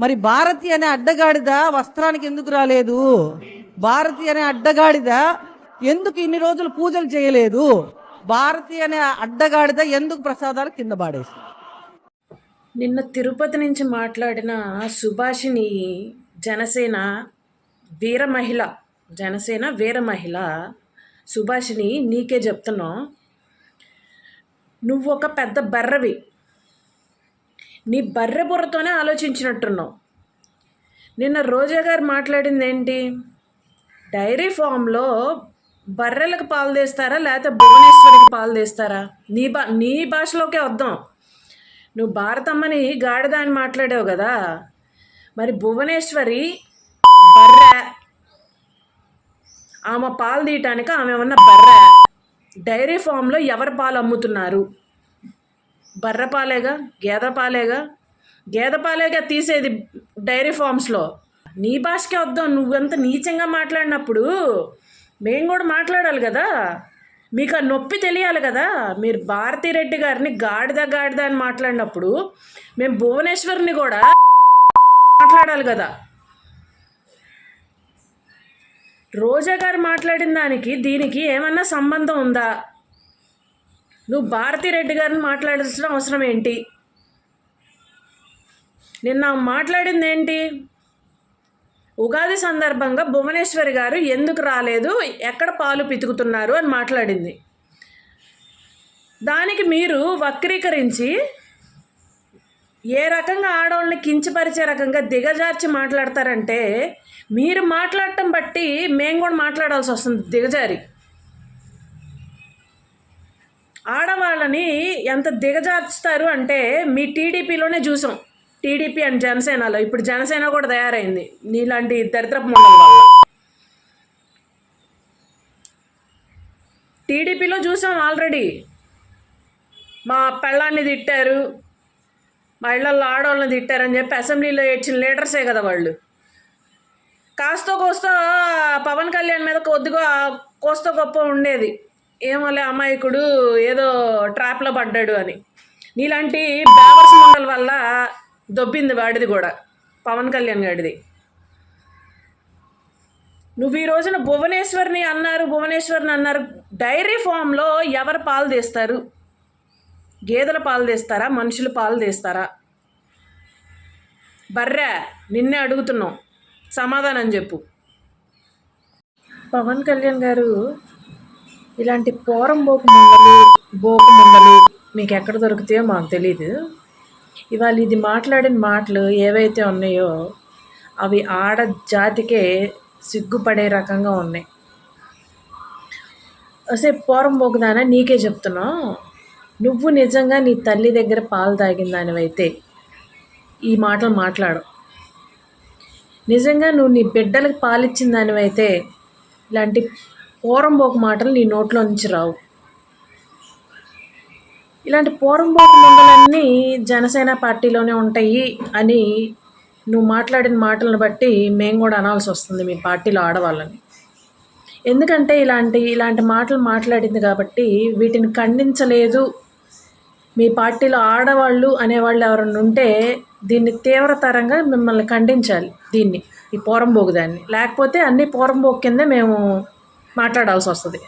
మరి భారతి అనే అడ్డగాడిద వస్త్రానికి ఎందుకు రాలేదు? భారతి అనే అడ్డగాడిద ఎందుకు ఇన్ని రోజులు పూజలు చేయలేదు? భారతి అనే అడ్డగాడిద ఎందుకు ప్రసాదాలు కింద పాడేసి? నిన్న తిరుపతి నుంచి మాట్లాడిన సుభాషిణి జనసేన వీర మహిళ సుభాషిణి నీకే చెప్తున్నావు. నువ్వు ఒక పెద్ద బర్రవి. నీ బర్రె బుర్రతోనే ఆలోచించినట్టున్నావు. నిన్న రోజా గారు మాట్లాడింది ఏంటి? డైరీ ఫామ్లో బర్రెలకు పాలు తీస్తారా లేకపోతే భువనేశ్వరికి పాలు తీస్తారా? నీ భాషలోకే వద్దాం. నువ్వు భారతమ్మని గాడిద అని మాట్లాడావు కదా, మరి భువనేశ్వరి బర్రె, ఆమె పాలు తీయటానికి ఆమె ఏమన్నా బర్రె? డైరీ ఫామ్లో ఎవరు పాలు అమ్ముతున్నారు? బర్రె పాలేగా, గేదె పాలేగా తీసేది డైరీ ఫామ్స్లో. నీ భాషకే వద్దాం. నువ్వెంత నీచంగా మాట్లాడినప్పుడు మేము కూడా మాట్లాడాలి కదా. మీకు ఆ నొప్పి తెలియాలి కదా. మీరు భారతిరెడ్డి గారిని గాడిద అని మాట్లాడినప్పుడు మేము భువనేశ్వర్ని కూడా మాట్లాడాలి కదా. రోజా గారు మాట్లాడిన దానికి దీనికి ఏమన్నా సంబంధం ఉందా? నువ్వు భారతిరెడ్డి గారిని మాట్లాడాల్సిన అవసరం ఏంటి? నిన్న మాట్లాడింది ఏంటి? ఉగాది సందర్భంగా భువనేశ్వరి గారు ఎందుకు రాలేదు, ఎక్కడ పాలు పితుకుతున్నారు అని మాట్లాడింది. దానికి మీరు వక్రీకరించి ఏ రకంగా ఆడవాళ్ళని కించపరిచే రకంగా దిగజార్చి మాట్లాడతారంటే, మీరు మాట్లాడటం బట్టి మేము కూడా మాట్లాడాల్సి వస్తుంది దిగజారి. ఆడవాళ్ళని ఎంత దిగజార్చుతారు అంటే మీ టీడీపీలోనే చూసాం. టీడీపీ అండ్ జనసేనలో, ఇప్పుడు జనసేన కూడా తయారైంది నీలాంటి దరిద్రపు మండల వల్ల. టీడీపీలో చూసాం ఆల్రెడీ. మా పెళ్ళాన్ని తిట్టారు, మా ఇళ్లలో ఆడవాళ్ళని తిట్టారని చెప్పి అసెంబ్లీలో ఏడ్చిన లీడర్సే కదా వాళ్ళు. కాస్తో కోస్తో పవన్ కళ్యాణ్ మీద కొద్దిగా కోస్తో గొప్ప ఉండేది, ఏమోలే అమాయకుడు ఏదో ట్రాప్లో పడ్డాడు అని. నీలాంటి బేవర్స్ మండల వల్ల దొబ్బింది వాడిది కూడా, పవన్ కళ్యాణ్ గాడిది. నువ్వు ఈ రోజున భువనేశ్వర్ని అన్నారు. డైరీ ఫామ్లో ఎవరు పాలు తీస్తారు? గేదెల పాలు తీస్తారా, మనుషులు పాలు తీస్తారా? బర్రె, నిన్నే అడుగుతున్నాం, సమాధానం చెప్పు. పవన్ కళ్యాణ్ గారు ఇలాంటి పోరం బోకు ముండలు మీకు ఎక్కడ దొరుకుతాయో మాకు తెలీదు. ఇవాళ ఇది మాట్లాడిన మాటలు ఏవైతే ఉన్నాయో అవి ఆడ జాతికే సిగ్గుపడే రకంగా ఉన్నాయి. అసే పోరం బోకుదానా నీకే చెప్తున్నావు. నువ్వు నిజంగా నీ తల్లి దగ్గర పాలు తాగిన దానివైతే ఈ మాటలు మాట్లాడు. నిజంగా నువ్వు నీ బిడ్డలకు పాలిచ్చిన దానివైతే ఇలాంటి పోరంబోకు మాటలు నీ నోట్లో నుంచి రావు. ఇలాంటి పోరంబోకు మండలన్నీ జనసేన పార్టీలోనే ఉంటాయి అని నువ్వు మాట్లాడిన మాటలను బట్టి మేము కూడా అనాల్సి వస్తుంది మీ పార్టీలో ఆడవాళ్ళని. ఎందుకంటే ఇలాంటి మాటలు మాట్లాడింది కాబట్టి వీటిని ఖండించలేదు మీ పార్టీలో ఆడవాళ్ళు అనేవాళ్ళు ఎవరన్నా ఉంటే దీన్ని తీవ్రతరంగా మిమ్మల్ని ఖండించాలి, దీన్ని, ఈ పోరంబోకు దాన్ని. లేకపోతే అన్ని పోరంబోకు కిందే మేము మాట్లాడాల్సి వస్తుంది.